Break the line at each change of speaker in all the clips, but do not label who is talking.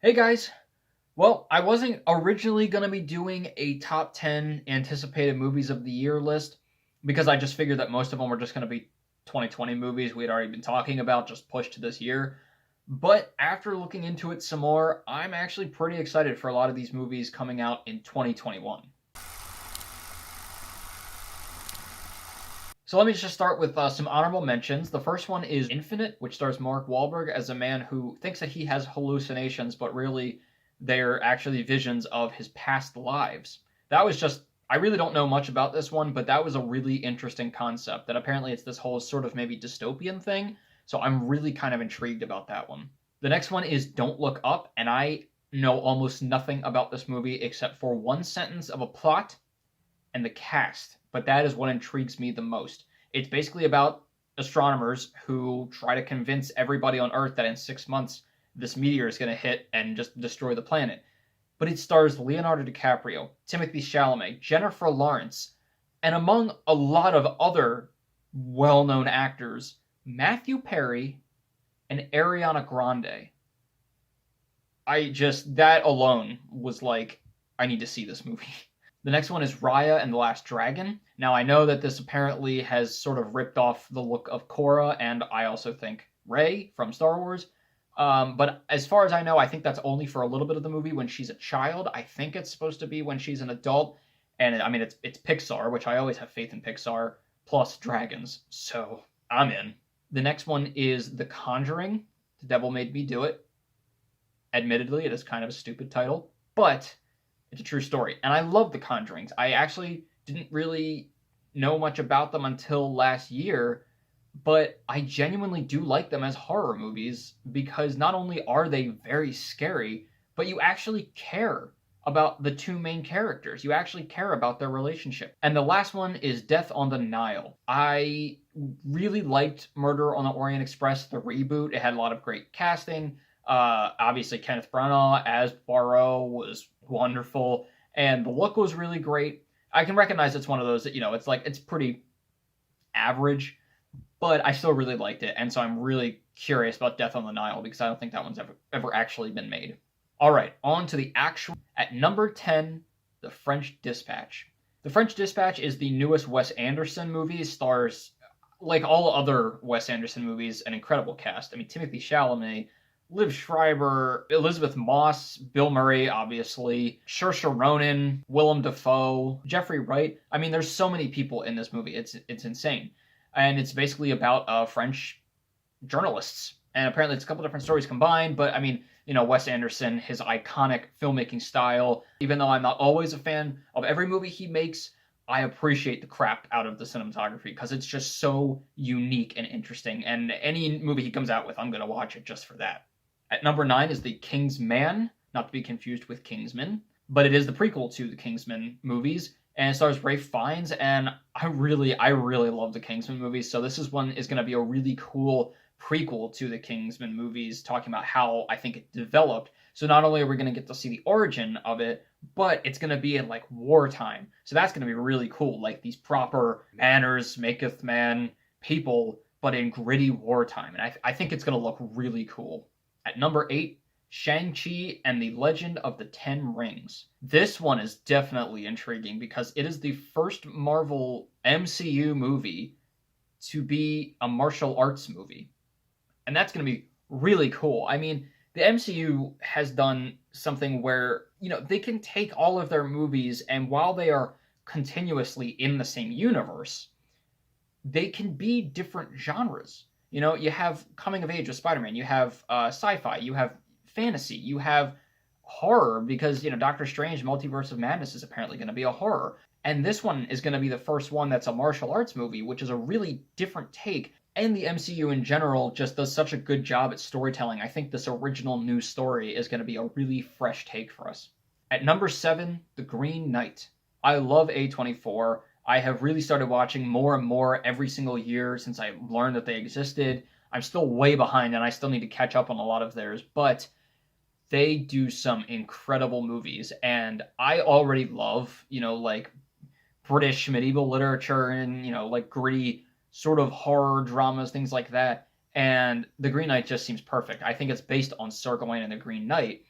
Hey guys! Well, I wasn't originally going to be doing a top 10 anticipated movies of the year list because I just figured that most of them were just going to be 2020 movies we had already been talking about, just pushed to this year. But after looking into it some more, I'm actually pretty excited for a lot of these movies coming out in 2021. So let me just start with some honorable mentions. The first one is Infinite, which stars Mark Wahlberg as a man who thinks that he has hallucinations, but really they're actually visions of his past lives. That was just, I really don't know much about this one, but that was a really interesting concept that apparently it's this whole sort of maybe dystopian thing. So I'm really kind of intrigued about that one. The next one is Don't Look Up, and I know almost nothing about this movie except for one sentence of a plot and the cast, but that is what intrigues me the most. It's basically about astronomers who try to convince everybody on Earth that in 6 months this meteor is going to hit and just destroy the planet. But it stars Leonardo DiCaprio, Timothy Chalamet, Jennifer Lawrence, and among a lot of other well known actors, Matthew Perry and Ariana Grande. That alone was like, I need to see this movie. The next one is Raya and the Last Dragon. Now, I know that this apparently has sort of ripped off the look of Korra, and I also think Rey from Star Wars. But as far as I know, I think that's only for a little bit of the movie when she's a child. I think it's supposed to be when she's an adult. And I mean, it's Pixar, which I always have faith in Pixar, plus dragons. So I'm in. The next one is The Conjuring. The Devil Made Me Do It. Admittedly, it is kind of a stupid title, but it's a true story. And I love The Conjurings. I actually didn't really know much about them until last year, but I genuinely do like them as horror movies because not only are they very scary, but you actually care about the two main characters. You actually care about their relationship. And the last one is Death on the Nile. I really liked Murder on the Orient Express, the reboot. It had a lot of great casting. Obviously, Kenneth Branagh as Poirot was wonderful, and the look was really great. I can recognize it's one of those that, it's like, it's pretty average, but I still really liked it, and so I'm really curious about Death on the Nile because I don't think that one's ever actually been made. All right, on to the actual. At number 10, The French Dispatch. The French Dispatch is the newest Wes Anderson movie. It stars, like all other Wes Anderson movies, an incredible cast. I mean, Timothy Chalamet, Liv Schreiber, Elizabeth Moss, Bill Murray, obviously, Saoirse Ronan, Willem Dafoe, Jeffrey Wright. I mean, there's so many people in this movie. It's insane, and it's basically about French journalists. And apparently, it's a couple different stories combined. But I mean, Wes Anderson, his iconic filmmaking style. Even though I'm not always a fan of every movie he makes, I appreciate the crap out of the cinematography because it's just so unique and interesting. And any movie he comes out with, I'm gonna watch it just for that. At number 9 is The King's Man, not to be confused with Kingsman, but it is the prequel to the Kingsman movies, and it stars Ralph Fiennes, and I really love the Kingsman movies, so this one is going to be a really cool prequel to the Kingsman movies, talking about how I think it developed. So not only are we going to get to see the origin of it, but it's going to be in like wartime. So that's going to be really cool, like these proper manners maketh man people, but in gritty wartime, and I think it's going to look really cool. At number 8, Shang-Chi and the Legend of the Ten Rings. This one is definitely intriguing because it is the first Marvel MCU movie to be a martial arts movie. And that's going to be really cool. I mean, the MCU has done something where, they can take all of their movies, and while they are continuously in the same universe, they can be different genres. You have coming of age with Spider-Man, you have sci-fi, you have fantasy, you have horror because, Doctor Strange Multiverse of Madness is apparently going to be a horror. And this one is going to be the first one that's a martial arts movie, which is a really different take. And the MCU in general just does such a good job at storytelling. I think this original new story is going to be a really fresh take for us. At number 7, The Green Knight. I love A24. I have really started watching more and more every single year since I learned that they existed. I'm still way behind and I still need to catch up on a lot of theirs, but they do some incredible movies. And I already love, like British medieval literature and, like gritty sort of horror dramas, things like that. And The Green Knight just seems perfect. I think it's based on Sir Gawain and the Green Knight.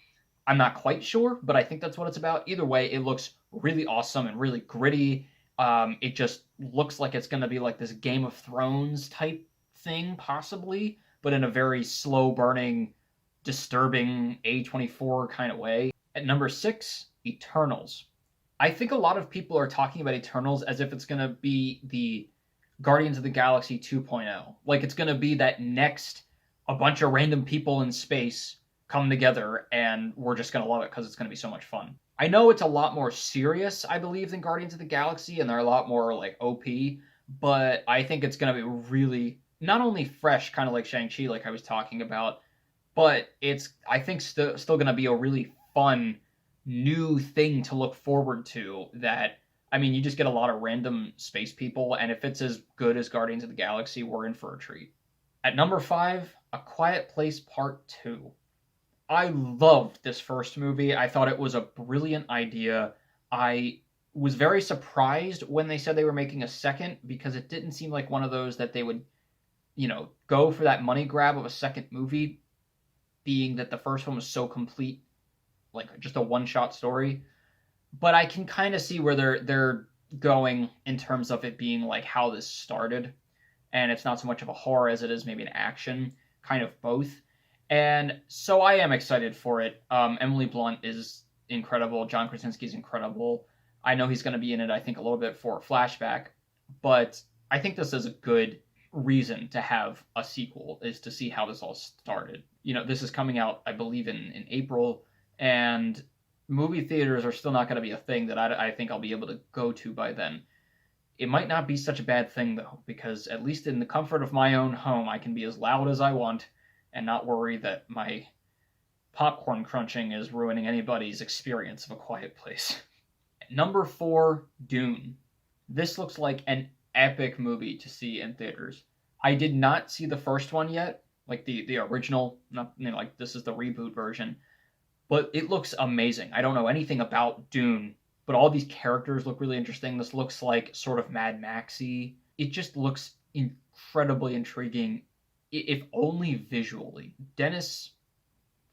I'm not quite sure, but I think that's what it's about. Either way, it looks really awesome and really gritty. It just looks like it's going to be like this Game of Thrones type thing, possibly, but in a very slow burning, disturbing A24 kind of way. At number 6, Eternals. I think a lot of people are talking about Eternals as if it's going to be the Guardians of the Galaxy 2.0. Like it's going to be that next, a bunch of random people in space come together and we're just going to love it because it's going to be so much fun. I know it's a lot more serious, I believe, than Guardians of the Galaxy, and they're a lot more like OP, but I think it's going to be really not only fresh, kind of like Shang-Chi, like I was talking about, but it's, I think, still going to be a really fun new thing to look forward to. That, I mean, you just get a lot of random space people, and if it's as good as Guardians of the Galaxy, we're in for a treat. At number 5, A Quiet Place Part 2. I loved this first movie. I thought it was a brilliant idea. I was very surprised when they said they were making a second, because it didn't seem like one of those that they would, go for that money grab of a second movie, being that the first one was so complete, like just a one-shot story. But I can kind of see where they're going in terms of it being like how this started, and it's not so much of a horror as it is maybe an action, kind of both. And so I am excited for it. Emily Blunt is incredible. John Krasinski's incredible. I know he's going to be in it, I think, a little bit for a flashback, but I think this is a good reason to have a sequel, is to see how this all started. This is coming out, I believe, in April, and movie theaters are still not going to be a thing that I think I'll be able to go to by then. It might not be such a bad thing, though, because at least in the comfort of my own home, I can be as loud as I want and not worry that my popcorn crunching is ruining anybody's experience of A Quiet Place. Number 4, Dune. This looks like an epic movie to see in theaters. I did not see the first one yet, like the original, not like this is the reboot version, but it looks amazing. I don't know anything about Dune, but all these characters look really interesting. This looks like sort of Mad Maxy. It just looks incredibly intriguing, if only visually. Denis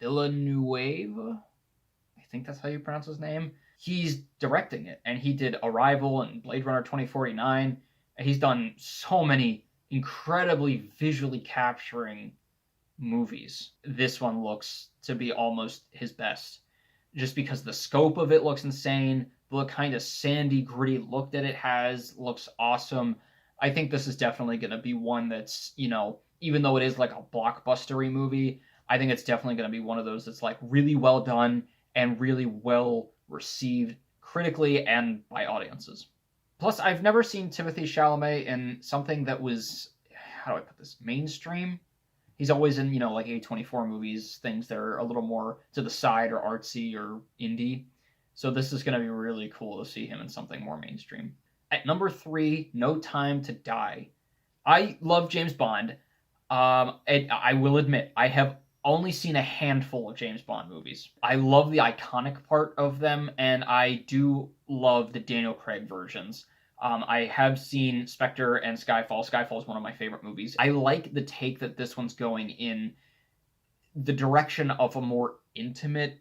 Villeneuve, I think that's how you pronounce his name. He's directing it, and he did Arrival and Blade Runner 2049. And he's done so many incredibly visually capturing movies. This one looks to be almost his best, just because the scope of it looks insane. The kind of sandy, gritty look that it has looks awesome. I think this is definitely going to be one that's, even though it is like a blockbustery movie, I think it's definitely going to be one of those that's like really well done and really well received critically and by audiences. Plus, I've never seen Timothée Chalamet in something that was, how do I put this, mainstream? He's always in, like A24 movies, things that are a little more to the side or artsy or indie. So this is going to be really cool to see him in something more mainstream. At number 3, No Time to Die. I love James Bond. And I will admit, I have only seen a handful of James Bond movies. I love the iconic part of them, and I do love the Daniel Craig versions. I have seen Spectre and Skyfall. Skyfall is one of my favorite movies. I like the take that this one's going in the direction of a more intimate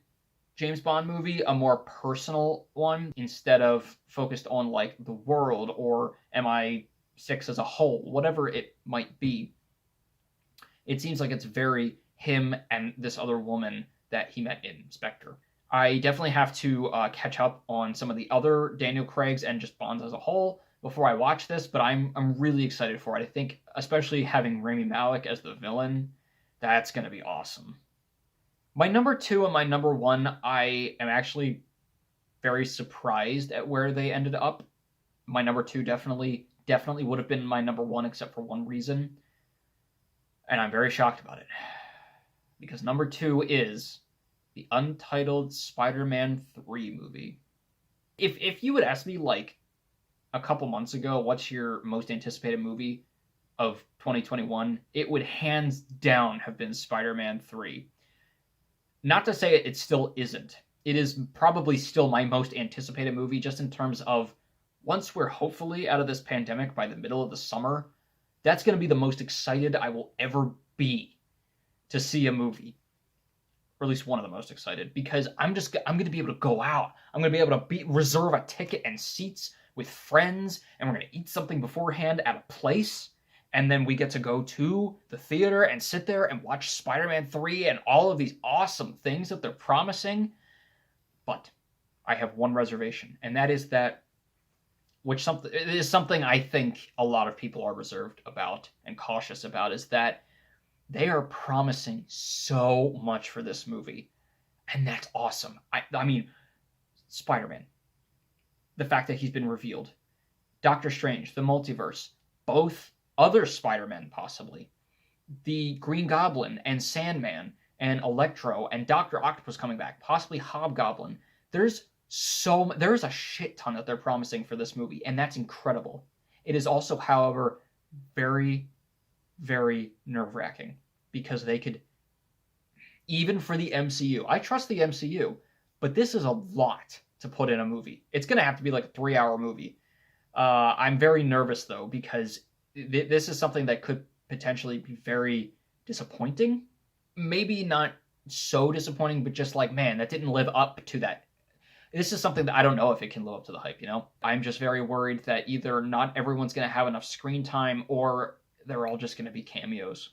James Bond movie, a more personal one, instead of focused on like the world or MI6 as a whole, whatever it might be. It seems like it's very him and this other woman that he met in Spectre. I definitely have to catch up on some of the other Daniel Craigs and just Bonds as a whole before I watch this, but I'm really excited for it. I think, especially having Rami Malek as the villain, that's going to be awesome. My number 2 and my number 1, I am actually very surprised at where they ended up. My number 2 definitely would have been my number 1, except for one reason, and I'm very shocked about it. Because number 2 is the untitled Spider-Man 3 movie. If you would ask me, like, a couple months ago, what's your most anticipated movie of 2021, it would hands down have been Spider-Man 3. Not to say it still isn't. It is probably still my most anticipated movie, just in terms of, once we're hopefully out of this pandemic by the middle of the summer, that's going to be the most excited I will ever be to see a movie. or at least one of the most excited, because I'm going to be able to go out. I'm going to be able to reserve a ticket and seats with friends, and we're going to eat something beforehand at a place, and then we get to go to the theater and sit there and watch Spider-Man 3 and all of these awesome things that they're promising. But I have one reservation, and that is that it is something I think a lot of people are reserved about and cautious about, is that they are promising so much for this movie, and that's awesome. I mean, Spider-Man, the fact that he's been revealed, Doctor Strange, the multiverse, both other Spider-Men possibly, the Green Goblin and Sandman and Electro and Dr. Octopus coming back, possibly Hobgoblin. There's a shit ton that they're promising for this movie, and that's incredible. It is also, however, very, very nerve-wracking, because they could, even for the MCU, I trust the MCU, but this is a lot to put in a movie. It's going to have to be like a 3-hour movie. I'm very nervous, though, because this is something that could potentially be very disappointing. Maybe not so disappointing, but just like, man, that didn't live up to that. This is something that I don't know if it can live up to the hype, you know? I'm just very worried that either not everyone's going to have enough screen time, or they're all just going to be cameos,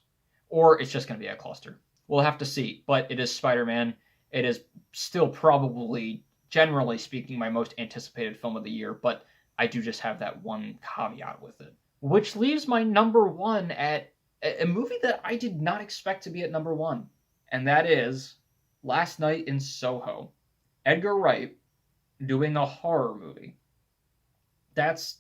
or it's just going to be a cluster. We'll have to see, but it is Spider-Man. It is still probably, generally speaking, my most anticipated film of the year, but I do just have that one caveat with it. Which leaves my number one at a movie that I did not expect to be at number one, and that is Last Night in Soho. Edgar Wright doing a horror movie. That's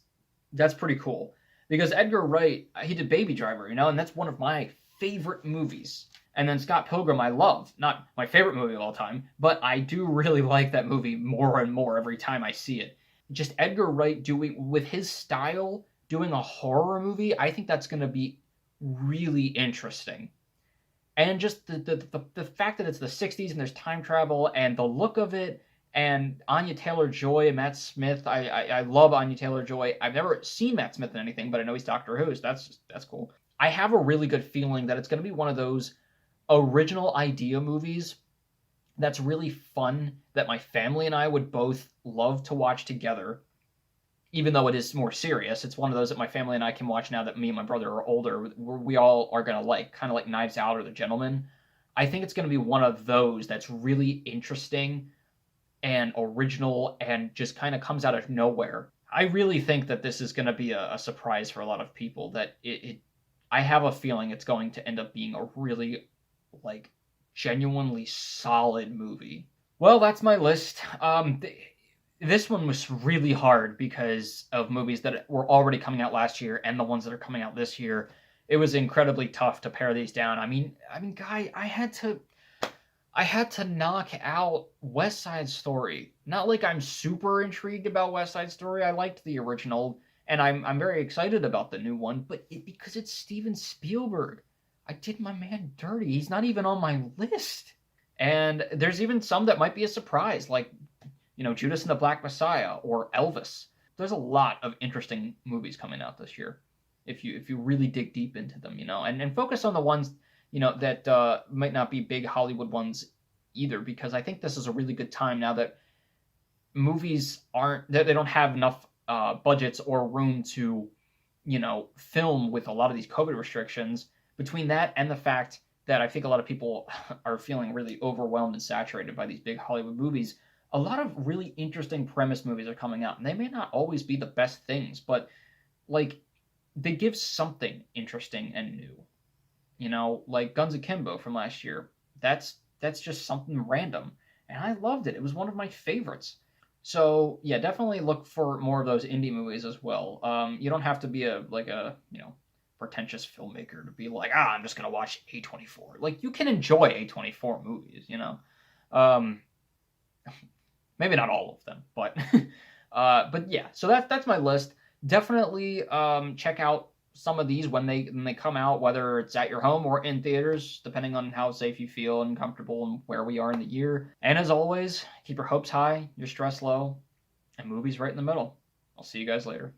pretty cool, because Edgar Wright, he did Baby Driver, you know, and that's one of my favorite movies. And then Scott Pilgrim I love. Not my favorite movie of all time, but I do really like that movie more and more every time I see it. Just Edgar Wright doing, with his style, doing a horror movie, I think that's going to be really interesting. And just the fact that it's the 60s and there's time travel and the look of it, and Anya Taylor-Joy and Matt Smith. I love Anya Taylor-Joy. I've never seen Matt Smith in anything, but I know he's Doctor Who, so that's cool. I have a really good feeling that it's going to be one of those original idea movies that's really fun, that my family and I would both love to watch together. Even though it is more serious, it's one of those that my family and I can watch now that me and my brother are older. We all are going to like, kind of like Knives Out or The Gentleman. I think it's going to be one of those that's really interesting and original and just kind of comes out of nowhere. I really think that this is going to be a surprise for a lot of people, that I have a feeling it's going to end up being a really, like, genuinely solid movie. Well, that's my list. This one was really hard because of movies that were already coming out last year and the ones that are coming out this year. It was incredibly tough to pare these down. I mean, Guy, I had to knock out West Side Story. Not like I'm super intrigued about West Side Story. I liked the original, and I'm very excited about the new one, but because it's Steven Spielberg. I did my man dirty. He's not even on my list. And there's even some that might be a surprise, like, you know, Judas and the Black Messiah or Elvis. There's a lot of interesting movies coming out this year, if you really dig deep into them, you know, and focus on the ones, you know, that might not be big Hollywood ones either, because I think this is a really good time now that movies they don't have enough budgets or room to, you know, film with a lot of these COVID restrictions. Between that and the fact that I think a lot of people are feeling really overwhelmed and saturated by these big Hollywood movies, a lot of really interesting premise movies are coming out, and they may not always be the best things, but, like, they give something interesting and new. You know, like Guns Akimbo from last year. That's just something random, and I loved it. It was one of my favorites. So yeah, definitely look for more of those indie movies as well. You don't have to be a you know, pretentious filmmaker to be like, I'm just gonna watch A24. Like, you can enjoy A24 movies, you know. Maybe not all of them, but yeah. So that's my list. Definitely check out some of these when they come out, whether it's at your home or in theaters, depending on how safe you feel and comfortable and where we are in the year. And as always, keep your hopes high, your stress low, and movies right in the middle. I'll see you guys later.